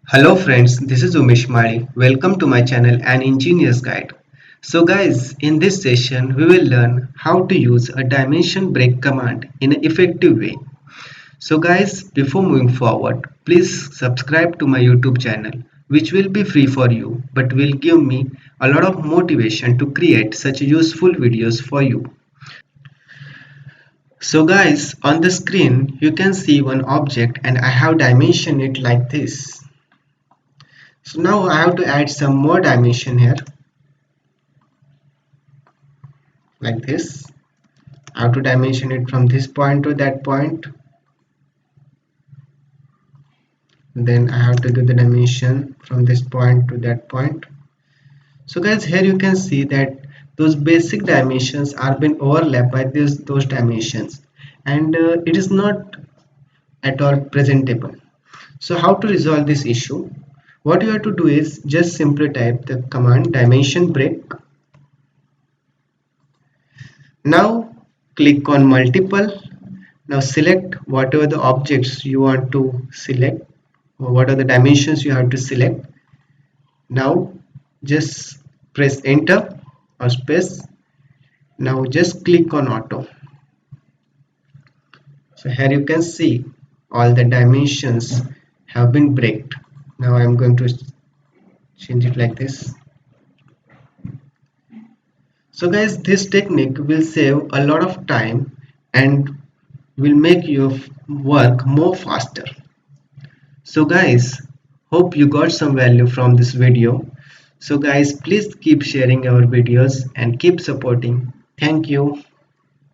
Hello friends, this is Umesh Mari. Welcome to my channel An Engineer's Guide. So guys, in this session we will learn how to use a dimension break command in an effective way. So guys, before moving forward, please subscribe to my YouTube channel, which will be free for you but will give me a lot of motivation to create such useful videos for you. So guys, on the screen you can see one object and I have dimensioned it like this. So now I have to add some more dimension here like this. I have to dimension it from this point to that point. Then I have to give the dimension from this point to that point. So guys, here you can see that those basic dimensions are being overlapped by those dimensions, and it is not at all presentable. So how to resolve this issue? What you have to do is just simply type the command dimension break. Now click on multiple. Now select whatever the objects you want to select, or what are the dimensions you have to select. Now just press enter or space. Now just click on auto. So here you can see all the dimensions have been breaked. Now I'm going to change it like this. So guys, this technique will save a lot of time and will make your work more faster. So guys, hope you got some value from this video. So guys, please keep sharing our videos and keep supporting. Thank you.